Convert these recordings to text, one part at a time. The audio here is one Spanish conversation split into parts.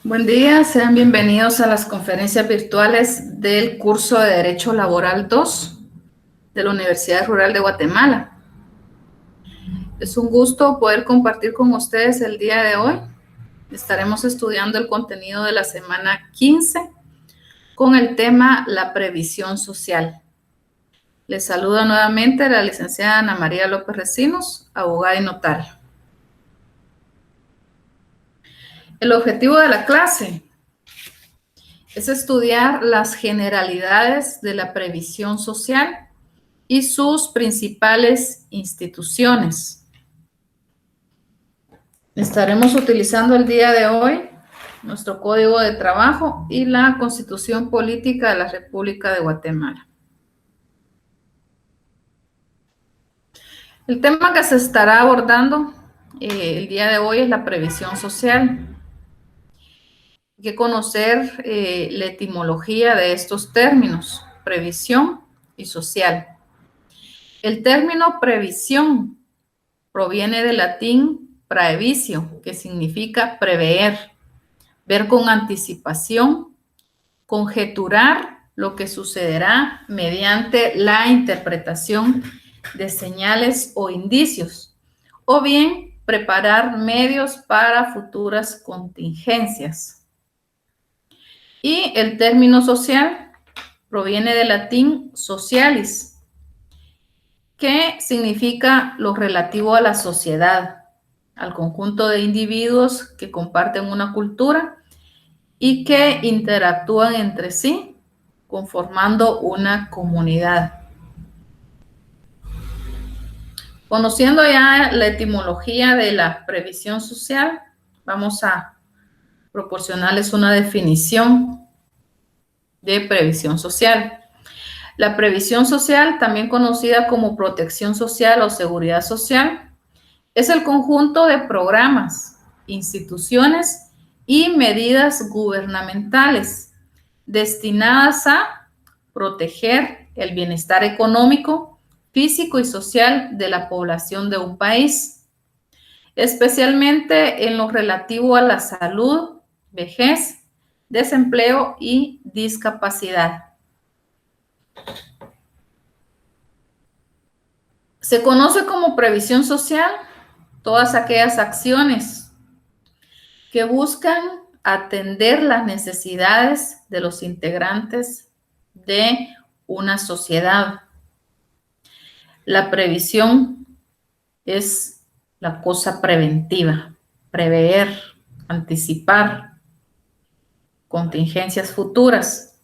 Buen día, sean bienvenidos a las conferencias virtuales del curso de Derecho Laboral 2 de la Universidad Rural de Guatemala. Es un gusto poder compartir con ustedes el día de hoy. Estaremos estudiando el contenido de la semana 15 con el tema la previsión social. Les saluda nuevamente la licenciada Ana María López Recinos, abogada y notaria. El objetivo de la clase es estudiar las generalidades de la previsión social y sus principales instituciones. Estaremos utilizando el día de hoy nuestro Código de Trabajo y la Constitución Política de la República de Guatemala. El tema que se estará abordando el día de hoy es la previsión social. Hay que conocer la etimología de estos términos, previsión y social. El término previsión proviene del latín praevisio, que significa prever, ver con anticipación, conjeturar lo que sucederá mediante la interpretación de señales o indicios, o bien preparar medios para futuras contingencias. Y el término social proviene del latín socialis, que significa lo relativo a la sociedad, al conjunto de individuos que comparten una cultura y que interactúan entre sí, conformando una comunidad. Conociendo ya la etimología de la previsión social, vamos a proporcionarles una definición de previsión social. La previsión social, también conocida como protección social o seguridad social, es el conjunto de programas, instituciones y medidas gubernamentales destinadas a proteger el bienestar económico, físico y social de la población de un país, especialmente en lo relativo a la salud, vejez, desempleo y discapacidad. Se conoce como previsión social todas aquellas acciones que buscan atender las necesidades de los integrantes de una sociedad. La previsión es la cosa preventiva, prever, anticipar contingencias futuras.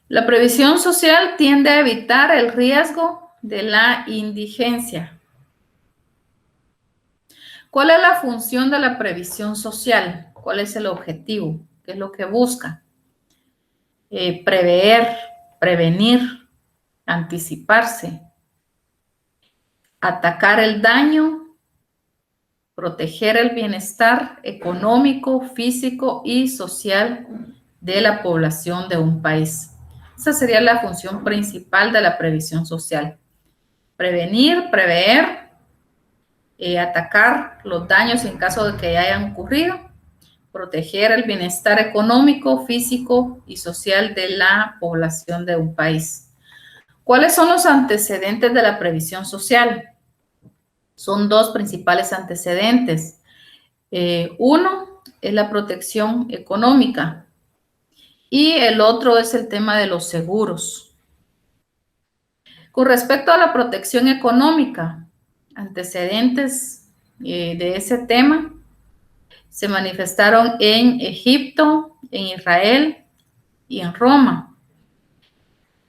La previsión social tiende a evitar el riesgo de la indigencia. ¿Cuál es la función de la previsión social? ¿Cuál es el objetivo? ¿Qué es lo que busca? Prever, prevenir, anticiparse, atacar el daño, proteger el bienestar económico, físico y social de la población de un país. Esa sería la función principal de la previsión social. Prevenir, prever, atacar los daños en caso de que hayan ocurrido, proteger el bienestar económico, físico y social de la población de un país. ¿Cuáles son los antecedentes de la previsión social? Son dos principales antecedentes. Uno es la protección económica y el otro es el tema de los seguros. Con respecto a la protección económica, antecedentes de ese tema se manifestaron en Egipto, en Israel y en Roma.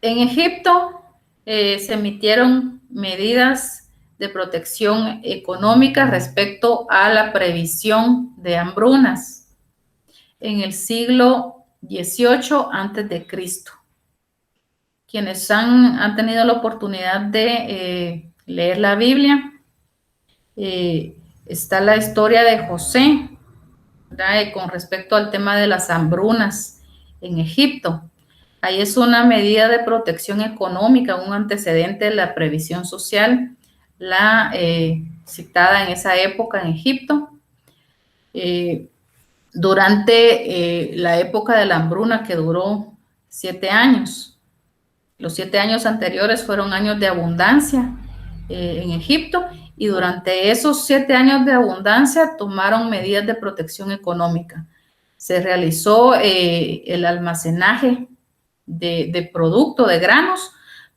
En Egipto se emitieron medidas de protección económica respecto a la previsión de hambrunas en el siglo XVIII a.C. Quienes han tenido la oportunidad de leer la Biblia, está la historia de José, ¿verdad? Con respecto al tema de las hambrunas en Egipto. Ahí es una medida de protección económica, un antecedente de la previsión social, la citada en esa época en Egipto. durante la época de la hambruna que duró 7 años. Los 7 años anteriores fueron años de abundancia en Egipto, y durante esos 7 años de abundancia tomaron medidas de protección económica. Se realizó el almacenaje de producto, de granos,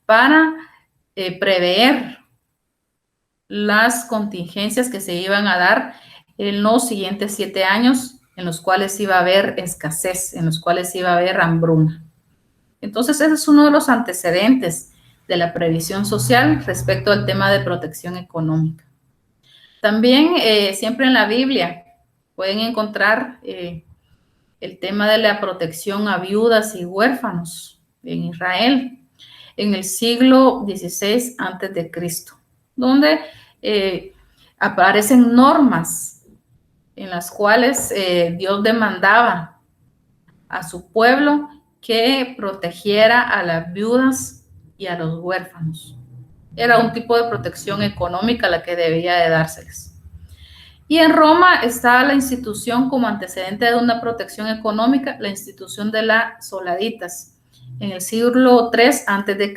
para prever las contingencias que se iban a dar en los siguientes 7 años, en los cuales iba a haber escasez, en los cuales iba a haber hambruna. Entonces, ese es uno de los antecedentes de la previsión social respecto al tema de protección económica. También, siempre en la Biblia pueden encontrar el tema de la protección a viudas y huérfanos en Israel en el siglo XVI a.C., donde aparecen normas en las cuales Dios demandaba a su pueblo que protegiera a las viudas y a los huérfanos. Era un tipo de protección económica la que debía de dárseles. Y en Roma está la institución, como antecedente de una protección económica, la institución de las soladitas, en el siglo III a.C.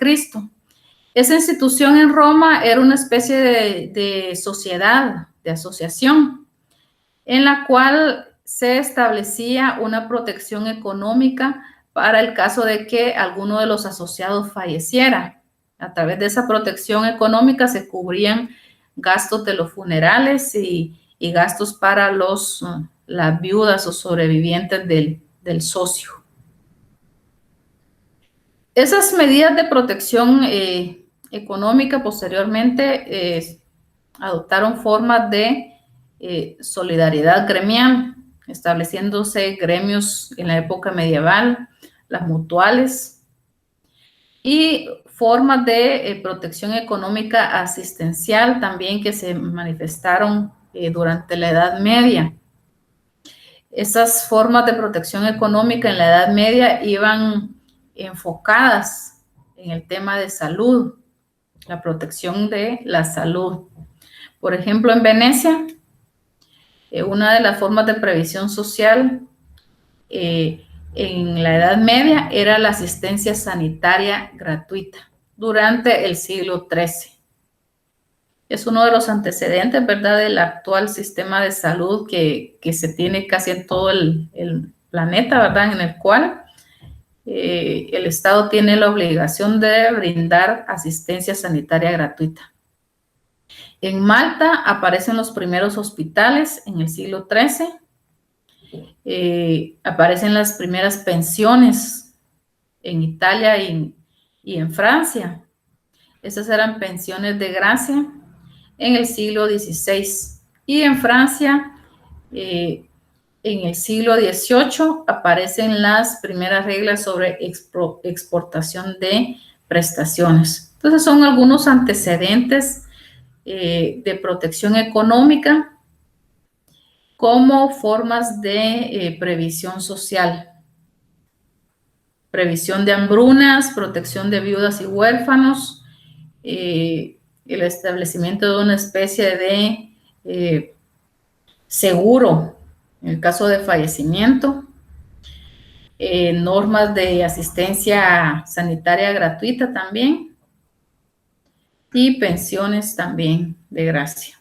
Esa institución en Roma era una especie de sociedad, de asociación, en la cual se establecía una protección económica para el caso de que alguno de los asociados falleciera. A través de esa protección económica se cubrían gastos de los funerales y gastos para las viudas o sobrevivientes del socio. Esas medidas de protección económica posteriormente adoptaron formas de solidaridad gremial, estableciéndose gremios en la época medieval, las mutuales, y formas de protección económica asistencial también que se manifestaron durante la Edad Media. Esas formas de protección económica en la Edad Media iban enfocadas en el tema de salud, la protección de la salud. Por ejemplo, en Venecia, una de las formas de previsión social en la Edad Media era la asistencia sanitaria gratuita durante el siglo XIII. Es uno de los antecedentes, ¿verdad?, del actual sistema de salud que se tiene casi en todo el planeta, ¿verdad?, en el cual el Estado tiene la obligación de brindar asistencia sanitaria gratuita. En Malta aparecen los primeros hospitales en el siglo XIII. Aparecen las primeras pensiones en Italia y en Francia. Esas eran pensiones de gracia en el siglo XVI. Y en Francia, en el siglo XVIII, aparecen las primeras reglas sobre exportación de prestaciones. Entonces, son algunos antecedentes de protección económica como formas de previsión social. Previsión de hambrunas, protección de viudas y huérfanos, el establecimiento de una especie de seguro en el caso de fallecimiento, normas de asistencia sanitaria gratuita también, y pensiones también de gracia.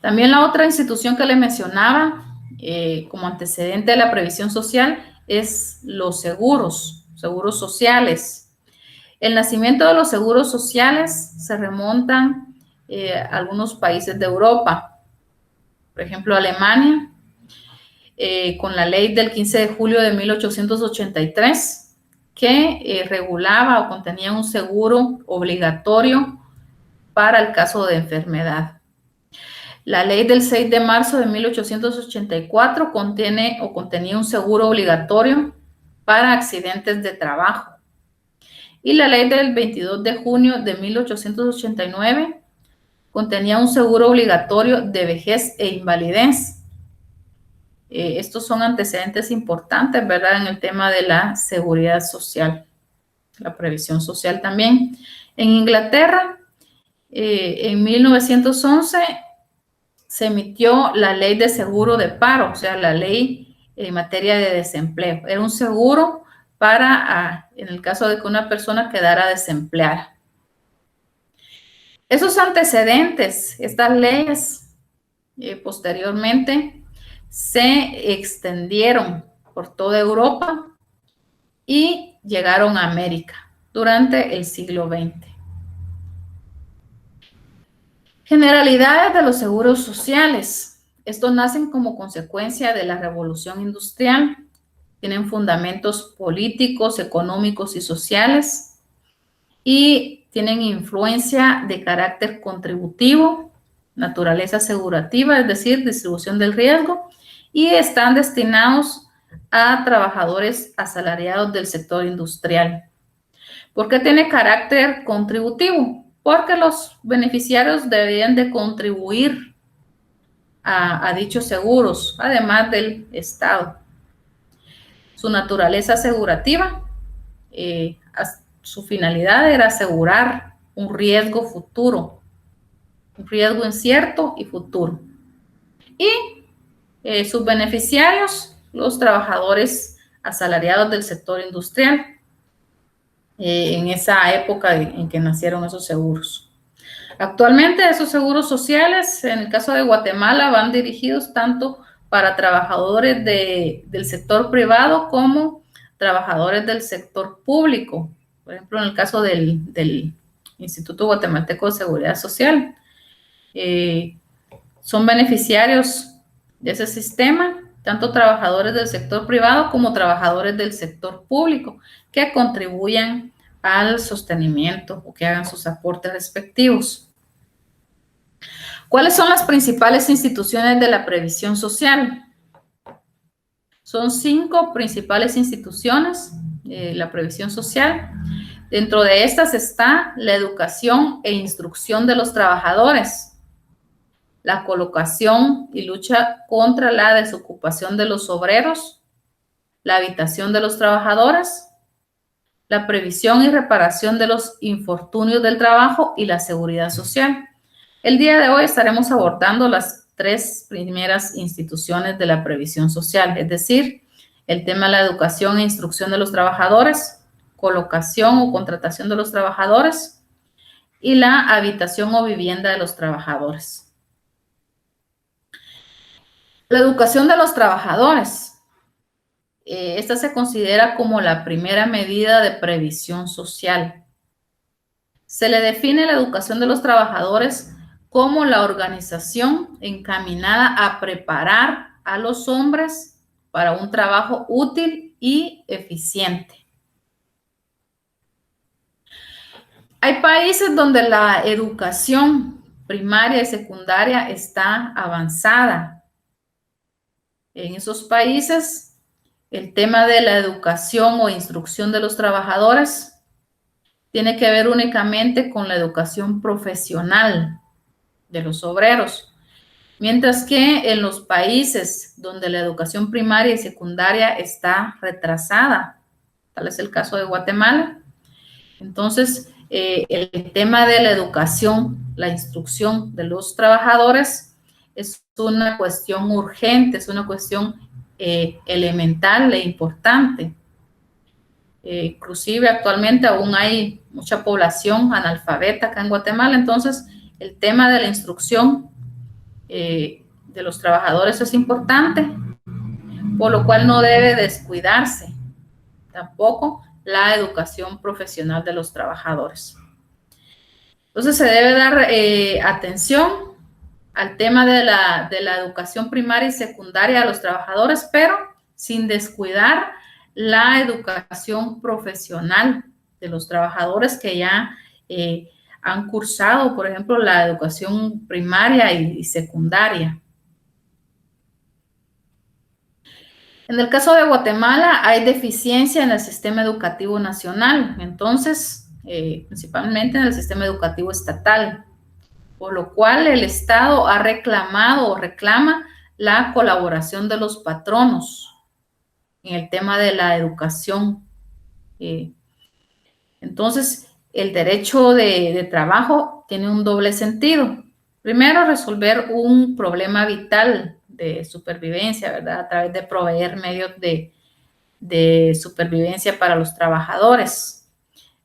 También la otra institución que le mencionaba como antecedente de la previsión social es los seguros sociales. El nacimiento de los seguros sociales se remontan a algunos países de Europa, por ejemplo, Alemania, con la ley del 15 de julio de 1883, que regulaba o contenía un seguro obligatorio para el caso de enfermedad. La ley del 6 de marzo de 1884 contenía un seguro obligatorio para accidentes de trabajo. Y la ley del 22 de junio de 1889 contenía un seguro obligatorio de vejez e invalidez. Estos son antecedentes importantes, ¿verdad?, en el tema de la seguridad social, la previsión social también. En Inglaterra, en 1911, se emitió la ley de seguro de paro, o sea, la ley en materia de desempleo. Era un seguro para, en el caso de que una persona quedara desempleada. Esos antecedentes, estas leyes, posteriormente se extendieron por toda Europa y llegaron a América durante el siglo XX. Generalidades de los seguros sociales. Estos nacen como consecuencia de la revolución industrial. Tienen fundamentos políticos, económicos y sociales y tienen influencia de carácter contributivo, naturaleza asegurativa, es decir, distribución del riesgo, y están destinados a trabajadores asalariados del sector industrial. ¿Por qué tiene carácter contributivo? Porque los beneficiarios deberían de contribuir a dichos seguros, además del Estado. Su naturaleza asegurativa, su finalidad era asegurar un riesgo futuro, un riesgo incierto y futuro. Y sus beneficiarios, los trabajadores asalariados del sector industrial, en esa época en que nacieron esos seguros. Actualmente esos seguros sociales, en el caso de Guatemala, van dirigidos tanto para trabajadores del sector privado como trabajadores del sector público. Por ejemplo, en el caso del Instituto Guatemalteco de Seguridad Social, son beneficiarios de ese sistema, tanto trabajadores del sector privado como trabajadores del sector público, que contribuyan al sostenimiento o que hagan sus aportes respectivos. ¿Cuáles son las principales instituciones de la previsión social? Son 5 principales instituciones de la previsión social. Dentro de estas está la educación e instrucción de los trabajadores, la colocación y lucha contra la desocupación de los obreros, la habitación de los trabajadores, la previsión y reparación de los infortunios del trabajo y la seguridad social. El día de hoy estaremos abordando las 3 primeras instituciones de la previsión social, es decir, el tema de la educación e instrucción de los trabajadores, colocación o contratación de los trabajadores y la habitación o vivienda de los trabajadores. La educación de los trabajadores. Esta se considera como la primera medida de previsión social. Se le define la educación de los trabajadores como la organización encaminada a preparar a los hombres para un trabajo útil y eficiente. Hay países donde la educación primaria y secundaria está avanzada. En esos países, el tema de la educación o instrucción de los trabajadores tiene que ver únicamente con la educación profesional de los obreros, mientras que en los países donde la educación primaria y secundaria está retrasada, tal es el caso de Guatemala, entonces el tema de la educación, la instrucción de los trabajadores es una cuestión urgente, es una cuestión elemental e importante. Inclusive actualmente aún hay mucha población analfabeta acá en Guatemala, entonces el tema de la instrucción de los trabajadores es importante, por lo cual no debe descuidarse tampoco la educación profesional de los trabajadores. Entonces se debe dar atención al tema de la educación primaria y secundaria a los trabajadores, pero sin descuidar la educación profesional de los trabajadores que ya han cursado, por ejemplo, la educación primaria y secundaria. En el caso de Guatemala hay deficiencia en el sistema educativo nacional, entonces, principalmente en el sistema educativo estatal, por lo cual el Estado ha reclamado o reclama la colaboración de los patronos en el tema de la educación. Entonces, el derecho de trabajo tiene un doble sentido. Primero, resolver un problema vital de supervivencia, ¿verdad? A través de proveer medios de supervivencia para los trabajadores,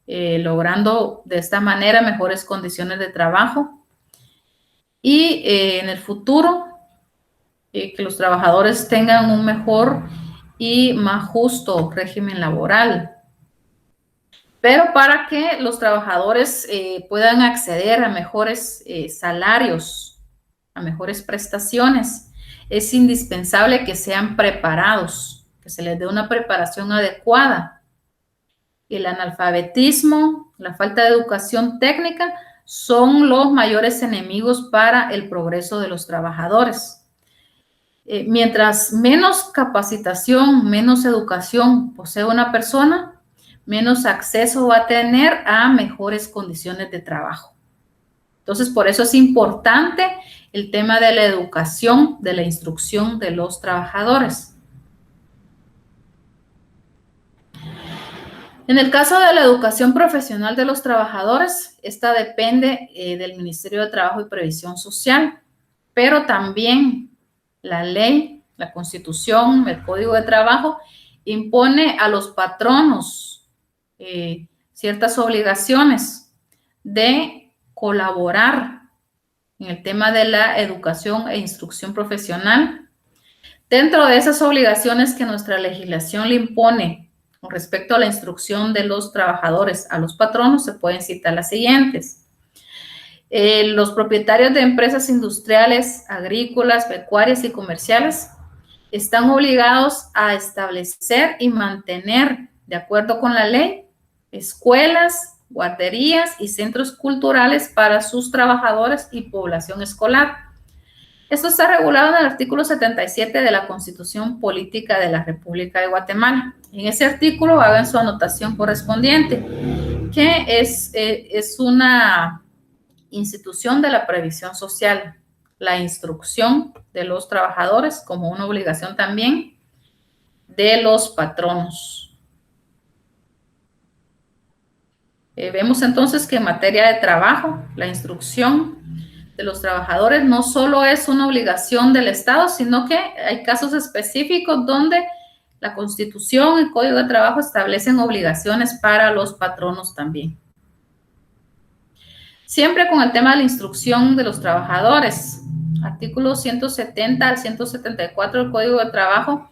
logrando de esta manera mejores condiciones de trabajo y en el futuro que los trabajadores tengan un mejor y más justo régimen laboral. Pero para que los trabajadores puedan acceder a mejores salarios, a mejores prestaciones, es indispensable que sean preparados, que se les dé una preparación adecuada. El analfabetismo, la falta de educación técnica son los mayores enemigos para el progreso de los trabajadores. Mientras menos capacitación, menos educación posee una persona, menos acceso va a tener a mejores condiciones de trabajo. Entonces, por eso es importante el tema de la educación, de la instrucción de los trabajadores. En el caso de la educación profesional de los trabajadores, esta depende del Ministerio de Trabajo y Previsión Social, pero también la ley, la Constitución, el Código de Trabajo impone a los patronos ciertas obligaciones de colaborar en el tema de la educación e instrucción profesional. Dentro de esas obligaciones que nuestra legislación le impone con respecto a la instrucción de los trabajadores a los patronos, se pueden citar las siguientes. Los propietarios de empresas industriales, agrícolas, pecuarias y comerciales están obligados a establecer y mantener, de acuerdo con la ley, escuelas, guarderías y centros culturales para sus trabajadores y población escolar. Esto está regulado en el artículo 77 de la Constitución Política de la República de Guatemala. En ese artículo hagan su anotación correspondiente, que es una institución de la previsión social, la instrucción de los trabajadores como una obligación también de los patronos. Vemos entonces que en materia de trabajo, la instrucción de los trabajadores no solo es una obligación del Estado, sino que hay casos específicos donde la Constitución y el Código de Trabajo establecen obligaciones para los patronos también. Siempre con el tema de la instrucción de los trabajadores, artículos 170 al 174 del Código de Trabajo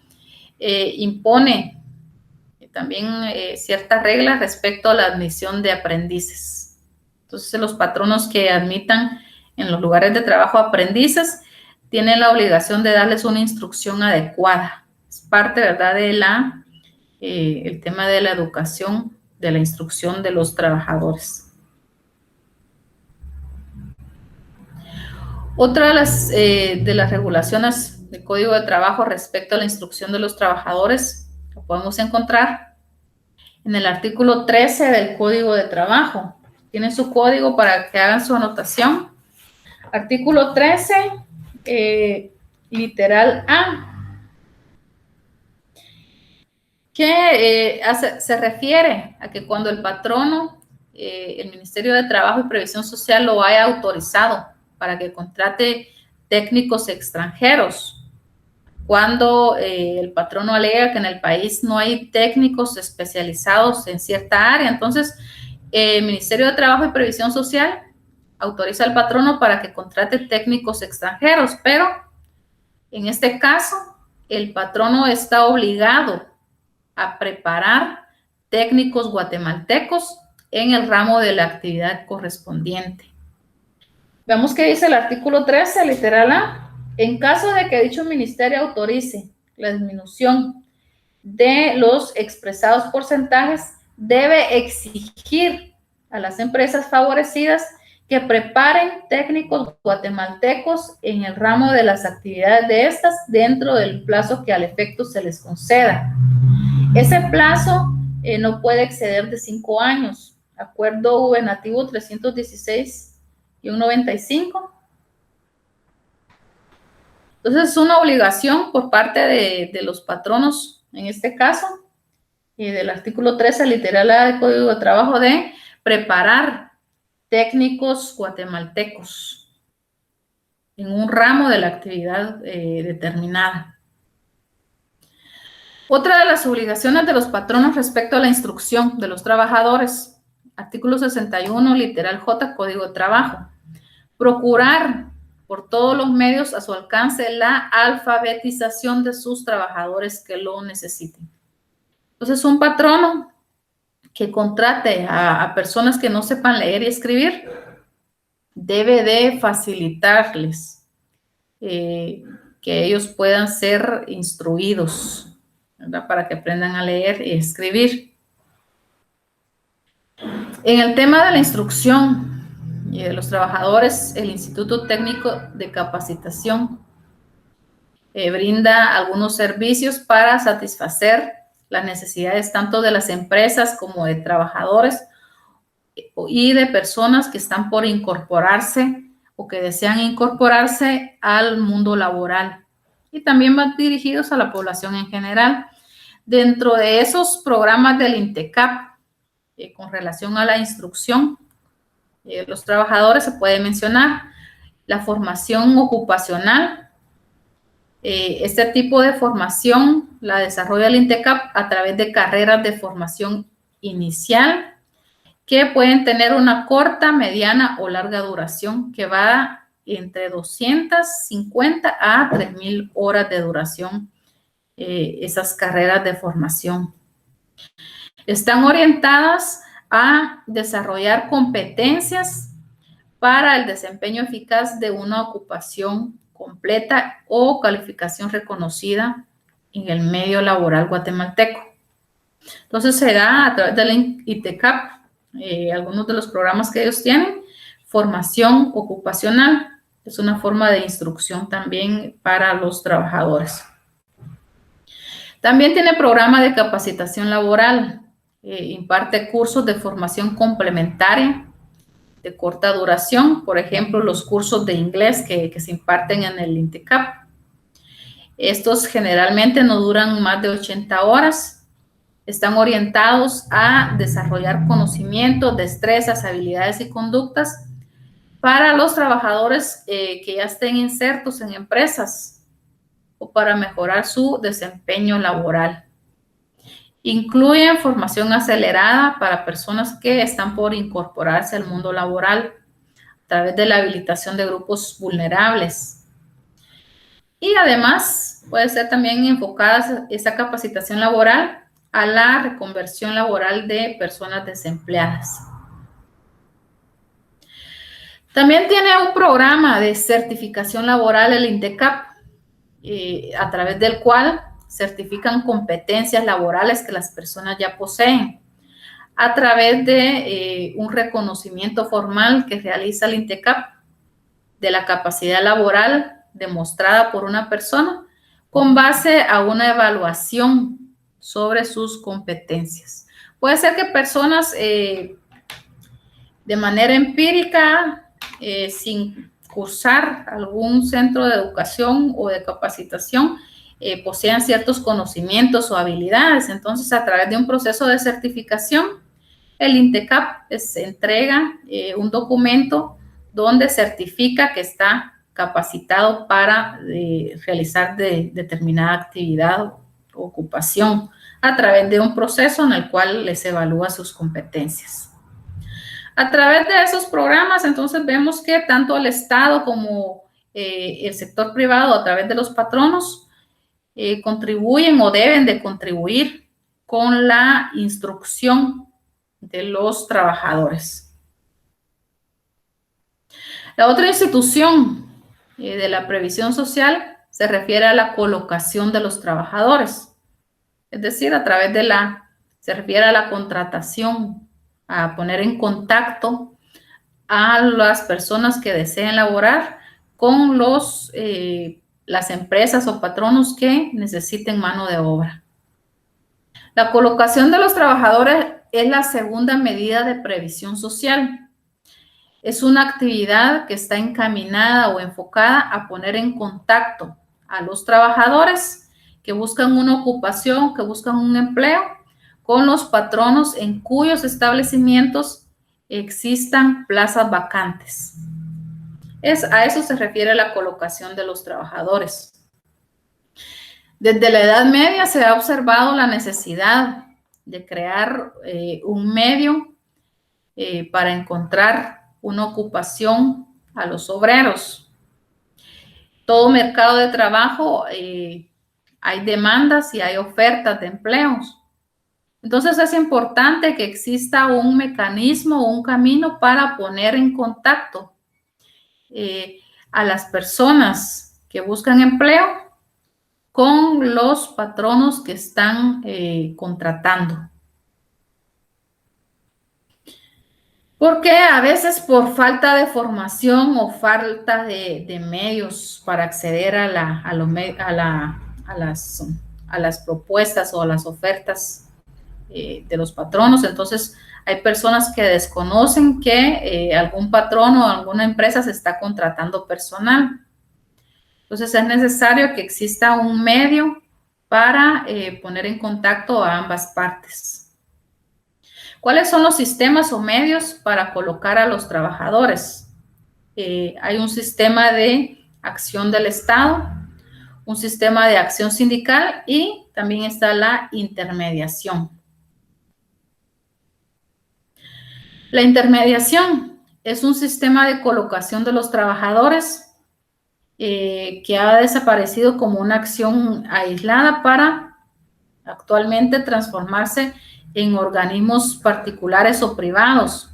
impone también ciertas reglas respecto a la admisión de aprendices. Entonces, los patronos que admitan en los lugares de trabajo aprendices tienen la obligación de darles una instrucción adecuada. Es parte, ¿verdad?, de el tema de la educación, de la instrucción de los trabajadores. Otra de las regulaciones del Código de Trabajo respecto a la instrucción de los trabajadores lo podemos encontrar en el artículo 13 del Código de Trabajo. Tienen su código para que hagan su anotación. Artículo 13, literal A, que se refiere a que cuando el patrono, el Ministerio de Trabajo y Previsión Social lo haya autorizado para que contrate técnicos extranjeros, cuando el patrono alega que en el país no hay técnicos especializados en cierta área, entonces el Ministerio de Trabajo y Previsión Social autoriza al patrono para que contrate técnicos extranjeros, pero en este caso el patrono está obligado a preparar técnicos guatemaltecos en el ramo de la actividad correspondiente. Veamos qué dice el artículo 13, literal A. En caso de que dicho ministerio autorice la disminución de los expresados porcentajes, debe exigir a las empresas favorecidas que preparen técnicos guatemaltecos en el ramo de las actividades de estas dentro del plazo que al efecto se les conceda. Ese plazo no puede exceder de 5 años. Acuerdo Gubernativo 316-95. Entonces, es una obligación por parte de los patronos, en este caso, del artículo 13, literal A del Código de Trabajo, de preparar técnicos guatemaltecos. en un ramo de la actividad determinada. Otra de las obligaciones de los patronos respecto a la instrucción de los trabajadores, artículo 61, literal J, Código de Trabajo. Procurar por todos los medios a su alcance la alfabetización de sus trabajadores que lo necesiten. Entonces, un patrono que contrate a personas que no sepan leer y escribir debe de facilitarles que ellos puedan ser instruidos, ¿verdad? Para que aprendan a leer y escribir. En el tema de la instrucción y de los trabajadores, el Instituto Técnico de Capacitación brinda algunos servicios para satisfacer las necesidades tanto de las empresas como de trabajadores y de personas que están por incorporarse o que desean incorporarse al mundo laboral. Y también van dirigidos a la población en general. Dentro de esos programas del INTECAP, con relación a la instrucción, los trabajadores se puede mencionar la formación ocupacional. Este tipo de formación la desarrolla el INTECAP a través de carreras de formación inicial que pueden tener una corta, mediana o larga duración que va entre 250 a 3,000 horas de duración, esas carreras de formación. Están orientadas a desarrollar competencias para el desempeño eficaz de una ocupación completa o calificación reconocida en el medio laboral guatemalteco. Entonces se da a través del INTECAP, algunos de los programas que ellos tienen, formación ocupacional, es una forma de instrucción también para los trabajadores. También tiene programa de capacitación laboral, imparte cursos de formación complementaria de corta duración, por ejemplo, los cursos de inglés que se imparten en el INTECAP. Estos generalmente no duran más de 80 horas. Están orientados a desarrollar conocimientos, destrezas, habilidades y conductas para los trabajadores que ya estén insertos en empresas o para mejorar su desempeño laboral. Incluyen formación acelerada para personas que están por incorporarse al mundo laboral a través de la habilitación de grupos vulnerables. Y además puede ser también enfocada esa capacitación laboral a la reconversión laboral de personas desempleadas. También tiene un programa de certificación laboral, el INTECAP, a través del cual certifican competencias laborales que las personas ya poseen a través de un reconocimiento formal que realiza el INTECAP de la capacidad laboral demostrada por una persona con base a una evaluación sobre sus competencias. Puede ser que personas de manera empírica, sin cursar algún centro de educación o de capacitación, posean ciertos conocimientos o habilidades. Entonces, a través de un proceso de certificación, el INTECAP se entrega un documento donde certifica que está capacitado para realizar determinada actividad o ocupación a través de un proceso en el cual les evalúa sus competencias. A través de esos programas, entonces, vemos que tanto el Estado como el sector privado, a través de los patronos, contribuyen o deben de contribuir con la instrucción de los trabajadores. La otra institución de la previsión social se refiere a la colocación de los trabajadores, es decir, se refiere a la contratación, a poner en contacto a las personas que deseen laborar con las empresas o patronos que necesiten mano de obra. La colocación de los trabajadores es la segunda medida de previsión social. Es una actividad que está encaminada o enfocada a poner en contacto a los trabajadores que buscan una ocupación, que buscan un empleo, con los patronos en cuyos establecimientos existan plazas vacantes. A eso se refiere la colocación de los trabajadores. Desde la Edad Media se ha observado la necesidad de crear un medio para encontrar una ocupación a los obreros. Todo mercado de trabajo hay demandas y hay ofertas de empleos. Entonces es importante que exista un mecanismo, un camino para poner en contacto a las personas que buscan empleo con los patronos que están contratando. Porque a veces por falta de formación o falta de medios para acceder a las propuestas o a las ofertas de los patronos, entonces hay personas que desconocen que algún patrono o alguna empresa se está contratando personal. Entonces es necesario que exista un medio para poner en contacto a ambas partes. ¿Cuáles son los sistemas o medios para colocar a los trabajadores? Hay un sistema de acción del Estado, un sistema de acción sindical y también está la intermediación. La intermediación es un sistema de colocación de los trabajadores que ha desaparecido como una acción aislada para actualmente transformarse en organismos particulares o privados.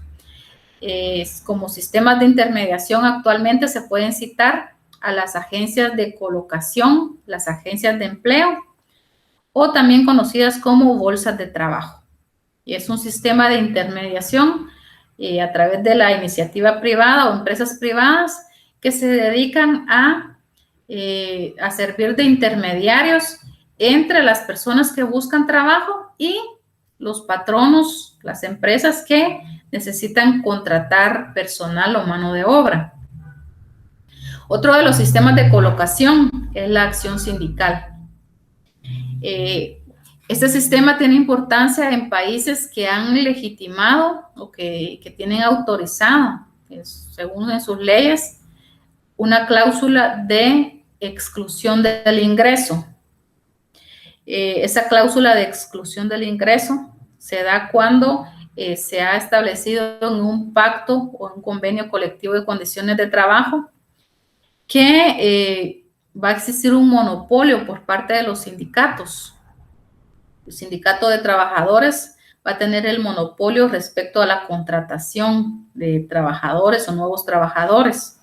Como sistemas de intermediación actualmente se pueden citar a las agencias de colocación, las agencias de empleo o también conocidas como bolsas de trabajo. Y es un sistema de intermediación a través de la iniciativa privada o empresas privadas que se dedican a servir de intermediarios entre las personas que buscan trabajo y los patronos, las empresas que necesitan contratar personal o mano de obra. Otro de los sistemas de colocación es la acción sindical. Este sistema tiene importancia en países que han legitimado o que tienen autorizado, según en sus leyes, una cláusula de exclusión del ingreso. Esa cláusula de exclusión del ingreso se da cuando se ha establecido en un pacto o un convenio colectivo de condiciones de trabajo que va a existir un monopolio por parte de los sindicatos. El sindicato de trabajadores va a tener el monopolio respecto a la contratación de trabajadores o nuevos trabajadores,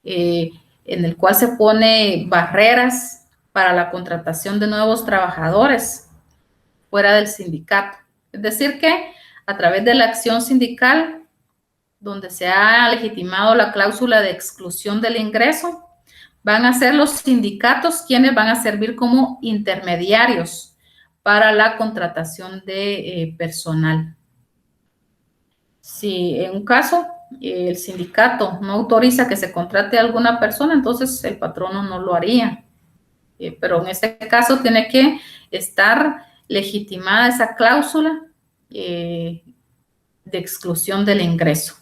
en el cual se pone barreras para la contratación de nuevos trabajadores fuera del sindicato. Es decir que a través de la acción sindical, donde se ha legitimado la cláusula de exclusión del ingreso, van a ser los sindicatos quienes van a servir como intermediarios para la contratación de personal. Si en un caso el sindicato no autoriza que se contrate a alguna persona, entonces el patrono no lo haría. Pero en este caso tiene que estar legitimada esa cláusula de exclusión del ingreso.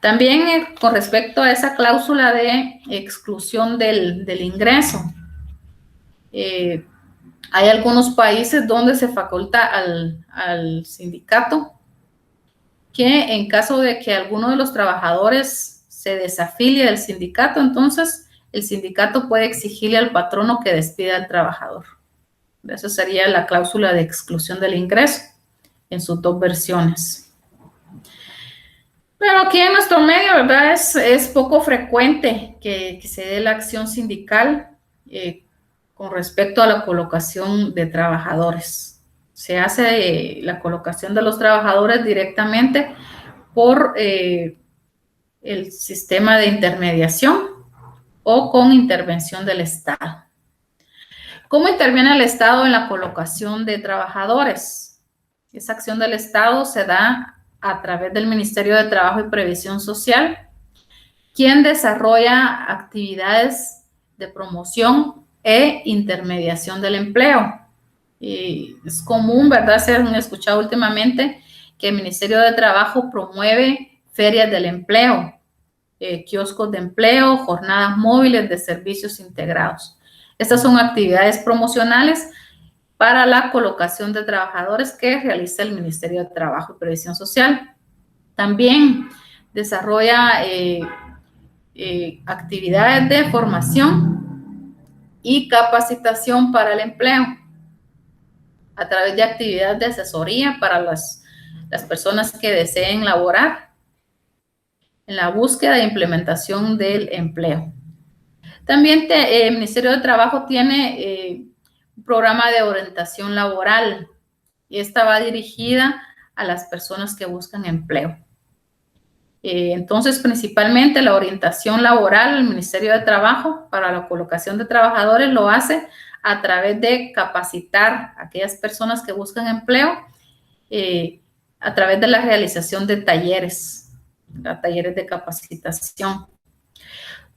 También con respecto a esa cláusula de exclusión del ingreso, hay algunos países donde se faculta al sindicato que en caso de que alguno de los trabajadores se desafilie del sindicato, entonces el sindicato puede exigirle al patrono que despida al trabajador. Esa sería la cláusula de exclusión del ingreso en sus dos versiones. Pero aquí en nuestro medio, ¿verdad? Es poco frecuente que se dé la acción sindical con respecto a la colocación de trabajadores. Se hace la colocación de los trabajadores directamente por el sistema de intermediación o con intervención del Estado. ¿Cómo interviene el Estado en la colocación de trabajadores? Esa acción del Estado se da a través del Ministerio de Trabajo y Previsión Social, quien desarrolla actividades de promoción e intermediación del empleo. Y es común, ¿verdad? Se han escuchado últimamente que el Ministerio de Trabajo promueve ferias del empleo. kioscos de empleo, jornadas móviles de servicios integrados. Estas son actividades promocionales para la colocación de trabajadores que realiza el Ministerio de Trabajo y Previsión Social. También desarrolla actividades de formación y capacitación para el empleo a través de actividades de asesoría para las personas que deseen laborar en la búsqueda e implementación del empleo. También el Ministerio de Trabajo tiene un programa de orientación laboral y esta va dirigida a las personas que buscan empleo. Entonces, principalmente la orientación laboral, el Ministerio de Trabajo para la colocación de trabajadores lo hace a través de capacitar a aquellas personas que buscan empleo a través de la realización de talleres de capacitación.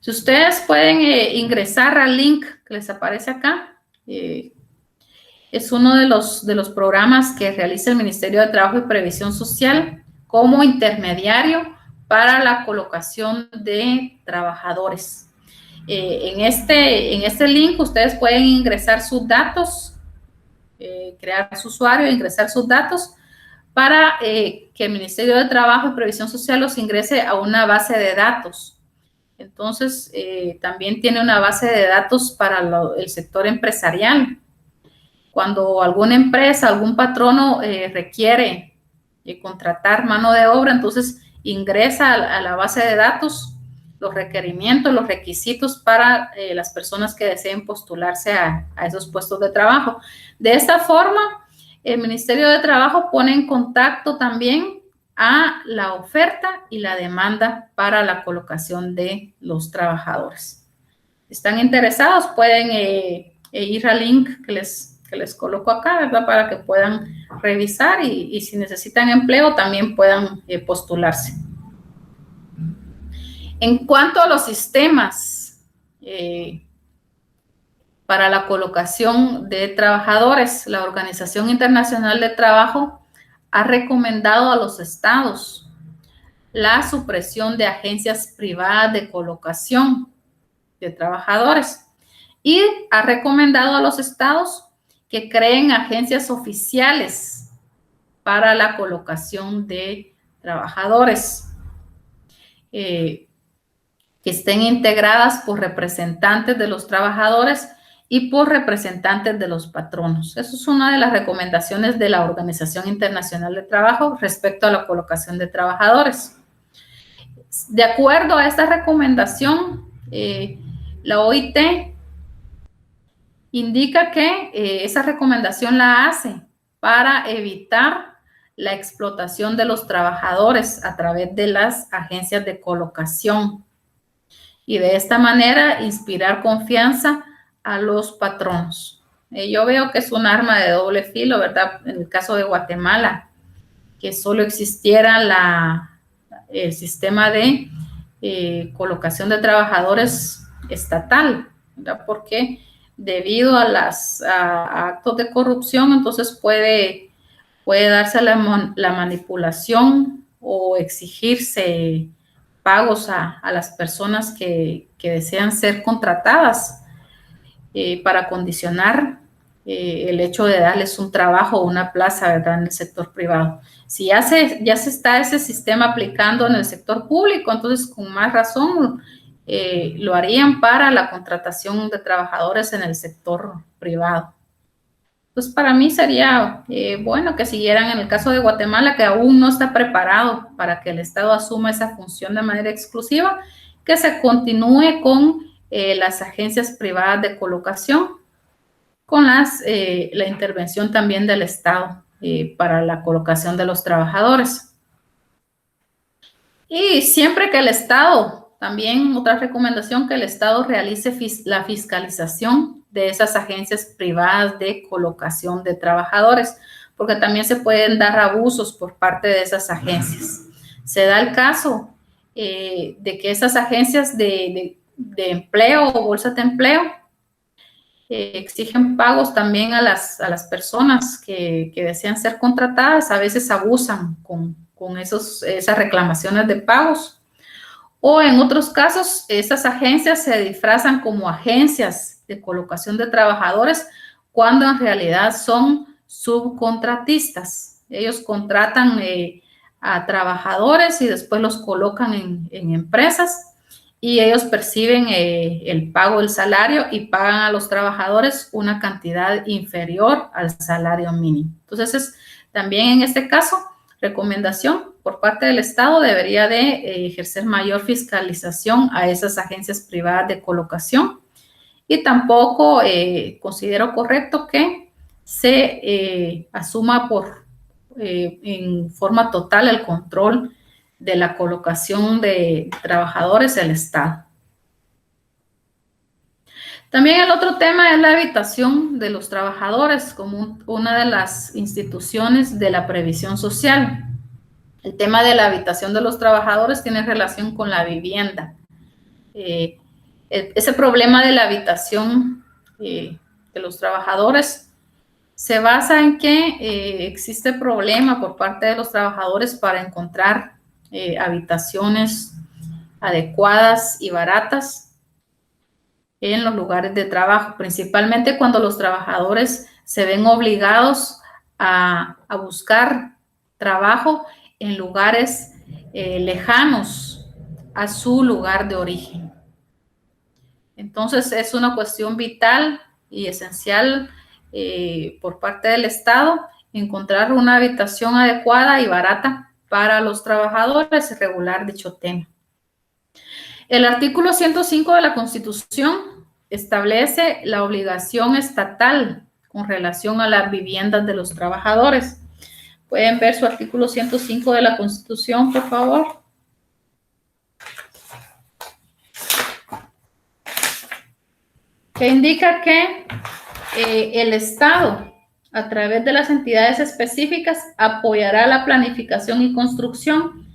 Si ustedes pueden ingresar al link que les aparece acá, es uno de los programas que realiza el Ministerio de Trabajo y Previsión Social como intermediario para la colocación de trabajadores. En este link ustedes pueden ingresar sus datos, crear su usuario, ingresar sus datos para que el Ministerio de Trabajo y Previsión Social los ingrese a una base de datos. Entonces, también tiene una base de datos para el sector empresarial. Cuando alguna empresa, algún patrono requiere contratar mano de obra, entonces ingresa a la base de datos los requerimientos, los requisitos para las personas que deseen postularse a esos puestos de trabajo. De esta forma, el Ministerio de Trabajo pone en contacto también a la oferta y la demanda para la colocación de los trabajadores. Si están interesados, pueden ir al link que les coloco acá, ¿verdad? Para que puedan revisar y si necesitan empleo también puedan postularse. En cuanto a los sistemas para la colocación de trabajadores, la Organización Internacional de Trabajo ha recomendado a los estados la supresión de agencias privadas de colocación de trabajadores y ha recomendado a los estados que creen agencias oficiales para la colocación de trabajadores que estén integradas por representantes de los trabajadores y por representantes de los patronos. Eso es una de las recomendaciones de la Organización Internacional de Trabajo respecto a la colocación de trabajadores. De acuerdo a esta recomendación, la OIT indica que esa recomendación la hace para evitar la explotación de los trabajadores a través de las agencias de colocación y de esta manera inspirar confianza a los patronos. Yo veo que es un arma de doble filo, ¿verdad? En el caso de Guatemala, que solo existiera el sistema de colocación de trabajadores estatal, ¿verdad? Porque debido a actos de corrupción, entonces puede darse la manipulación o exigirse pagos a las personas que desean ser contratadas para condicionar el hecho de darles un trabajo o una plaza, ¿verdad?, en el sector privado. Si ya se está ese sistema aplicando en el sector público, entonces con más razón lo harían para la contratación de trabajadores en el sector privado. Pues para mí sería bueno que siguieran en el caso de Guatemala, que aún no está preparado para que el Estado asuma esa función de manera exclusiva, que se continúe con las agencias privadas de colocación, con la intervención también del Estado para la colocación de los trabajadores. Y siempre que el Estado, también otra recomendación, que el Estado realice la fiscalización de esas agencias privadas de colocación de trabajadores, porque también se pueden dar abusos por parte de esas agencias. Se da el caso de que esas agencias de empleo o bolsas de empleo exigen pagos también a las personas que desean ser contratadas. A veces abusan con esas reclamaciones de pagos, O en otros casos, esas agencias se disfrazan como agencias de colocación de trabajadores cuando en realidad son subcontratistas. Ellos contratan a trabajadores y después los colocan en empresas y ellos perciben el pago del salario y pagan a los trabajadores una cantidad inferior al salario mínimo. Entonces, también en este caso, recomendación por parte del Estado debería de ejercer mayor fiscalización a esas agencias privadas de colocación y tampoco considero correcto que se asuma en forma total el control de la colocación de trabajadores del Estado. También el otro tema es la habitación de los trabajadores como una de las instituciones de la previsión social. El tema de la habitación de los trabajadores tiene relación con la vivienda. Ese problema de la habitación de los trabajadores se basa en que existe problema por parte de los trabajadores para encontrar habitaciones adecuadas y baratas en los lugares de trabajo, principalmente cuando los trabajadores se ven obligados a buscar trabajo en lugares lejanos a su lugar de origen. Entonces, es una cuestión vital y esencial por parte del Estado encontrar una habitación adecuada y barata para los trabajadores y regular dicho tema. El artículo 105 de la Constitución establece la obligación estatal con relación a las viviendas de los trabajadores. Pueden ver su artículo 105 de la Constitución, por favor. Que indica que el Estado, a través de las entidades específicas, apoyará la planificación y construcción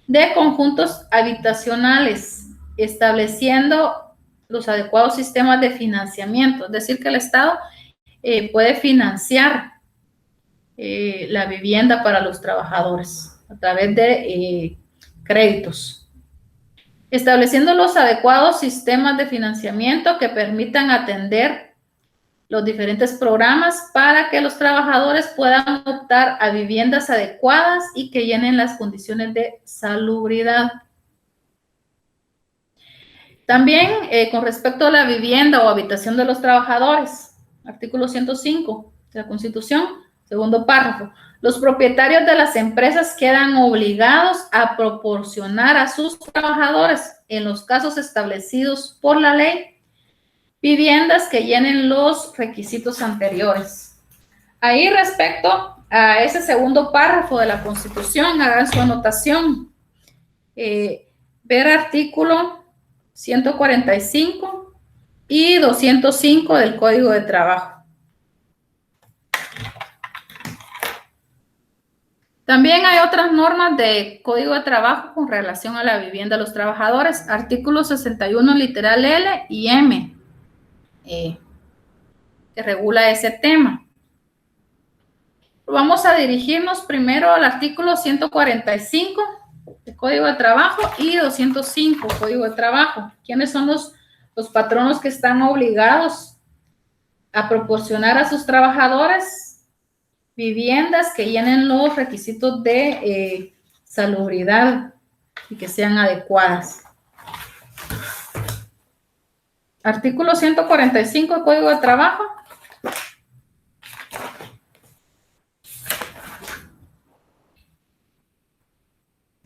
de conjuntos habitacionales, estableciendo los adecuados sistemas de financiamiento. Es decir, que el Estado puede financiar la vivienda para los trabajadores a través de créditos, estableciendo los adecuados sistemas de financiamiento que permitan atender los diferentes programas para que los trabajadores puedan optar a viviendas adecuadas y que llenen las condiciones de salubridad. También con respecto a la vivienda o habitación de los trabajadores, artículo 105 de la Constitución, segundo párrafo, los propietarios de las empresas quedan obligados a proporcionar a sus trabajadores, en los casos establecidos por la ley, viviendas que llenen los requisitos anteriores. Ahí, respecto a ese segundo párrafo de la Constitución, hagan su anotación. Ver artículo 145 y 205 del Código de Trabajo. También hay otras normas de Código de Trabajo con relación a la vivienda de los trabajadores. Artículo 61, literal L y M, que regula ese tema. Vamos a dirigirnos primero al artículo 145 del Código de Trabajo y 205 Código de Trabajo. ¿Quiénes son los patronos que están obligados a proporcionar a sus trabajadores viviendas que llenen los requisitos de salubridad y que sean adecuadas? Artículo 145 del Código de Trabajo.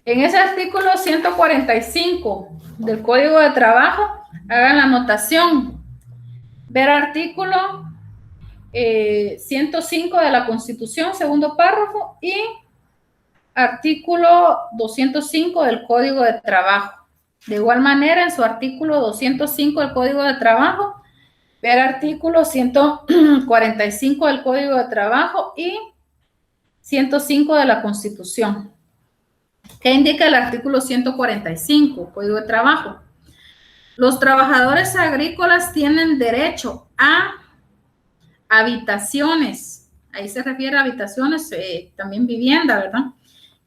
En ese artículo 145 del Código de Trabajo, hagan la anotación. Ver artículo 105 de la Constitución, segundo párrafo, y artículo 205 del Código de Trabajo. De igual manera, en su artículo 205 del Código de Trabajo, ver artículo 145 del Código de Trabajo y 105 de la Constitución. ¿Qué indica el artículo 145, Código de Trabajo? Los trabajadores agrícolas tienen derecho a habitaciones, ahí se refiere a habitaciones, también vivienda, ¿verdad?,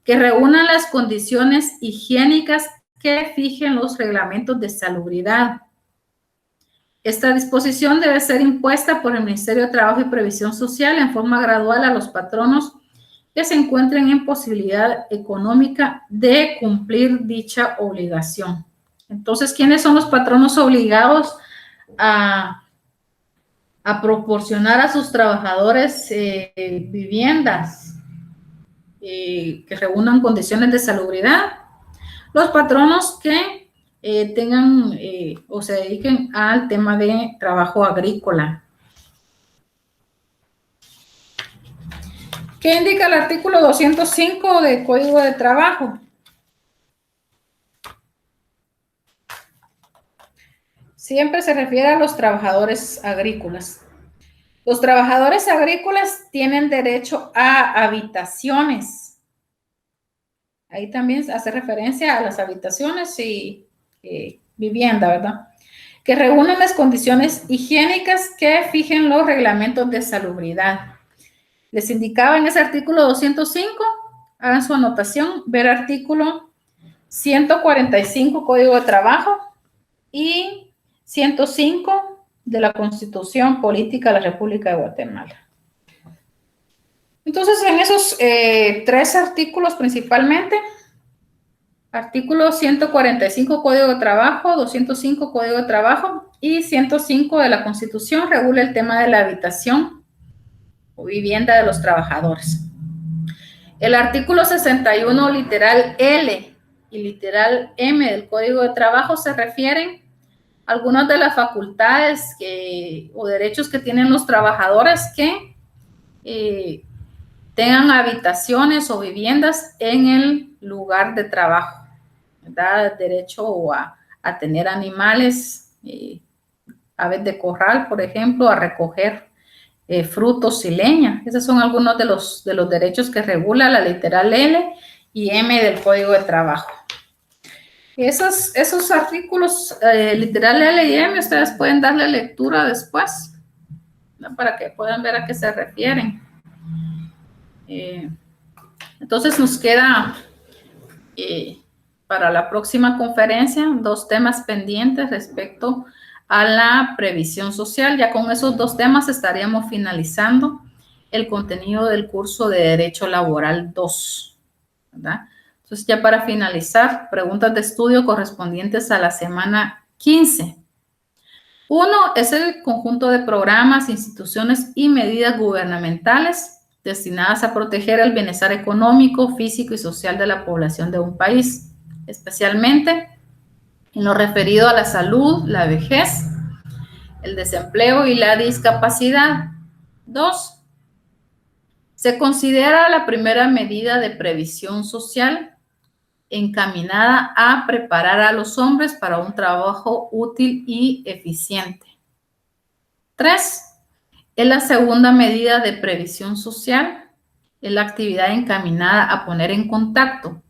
que reúnan las condiciones higiénicas que fijen los reglamentos de salubridad. Esta disposición debe ser impuesta por el Ministerio de Trabajo y Previsión Social en forma gradual a los patronos que se encuentren en posibilidad económica de cumplir dicha obligación. Entonces, ¿quiénes son los patronos obligados a proporcionar a sus trabajadores viviendas que reúnan condiciones de salubridad? Los patronos que tengan o se dediquen al tema de trabajo agrícola. ¿Qué indica el artículo 205 del Código de Trabajo? Siempre se refiere a los trabajadores agrícolas. Los trabajadores agrícolas tienen derecho a habitaciones. Ahí también hace referencia a las habitaciones y vivienda, ¿verdad? Que reúnen las condiciones higiénicas que fijen los reglamentos de salubridad. Les indicaba en ese artículo 205, hagan su anotación, ver artículo 145 Código de Trabajo y 105 de la Constitución Política de la República de Guatemala. Entonces, en esos tres artículos principalmente, artículo 145 Código de Trabajo, 205 Código de Trabajo y 105 de la Constitución regula el tema de la habitación o vivienda de los trabajadores. El artículo 61 literal L y literal M del Código de Trabajo se refieren a algunas de las facultades o derechos que tienen los trabajadores que tengan habitaciones o viviendas en el lugar de trabajo, ¿verdad? Derecho a tener animales, aves de corral, por ejemplo, a recoger frutos y leña. Esos son algunos de los derechos que regula la literal L y M del Código de Trabajo. Esos artículos literal L y M, ustedes pueden darle lectura después, ¿no? Para que puedan ver a qué se refieren. Entonces nos queda para la próxima conferencia 2 temas pendientes respecto a la previsión social. Ya con esos 2 temas estaríamos finalizando el contenido del curso de Derecho Laboral 2, ¿verdad? Entonces, ya para finalizar, preguntas de estudio correspondientes a la semana 15. 1 es el conjunto de programas, instituciones y medidas gubernamentales destinadas a proteger el bienestar económico, físico y social de la población de un país, especialmente en lo referido a la salud, la vejez, el desempleo y la discapacidad. 2. Se considera la primera medida de previsión social encaminada a preparar a los hombres para un trabajo útil y eficiente. 3. Es la segunda medida de previsión social, es la actividad encaminada a poner en contacto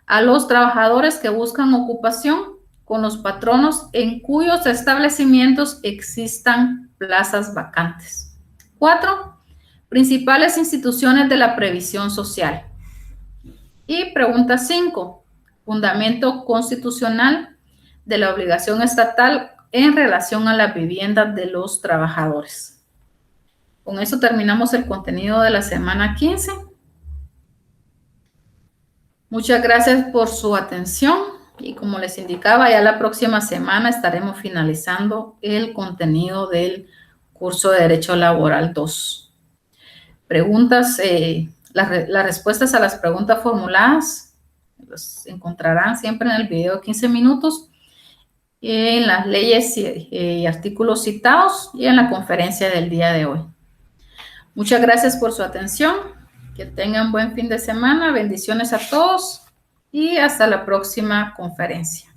a los trabajadores que buscan ocupación con los patronos en cuyos establecimientos existan plazas vacantes. 4. Principales instituciones de la previsión social. Y pregunta 5. Fundamento constitucional de la obligación estatal en relación a las viviendas de los trabajadores. Con eso terminamos el contenido de la semana 15. Muchas gracias por su atención y como les indicaba, ya la próxima semana estaremos finalizando el contenido del curso de Derecho Laboral 2. Preguntas, las respuestas a las preguntas formuladas los encontrarán siempre en el video de 15 minutos, en las leyes y artículos citados y en la conferencia del día de hoy. Muchas gracias por su atención. Que tengan buen fin de semana. Bendiciones a todos y hasta la próxima conferencia.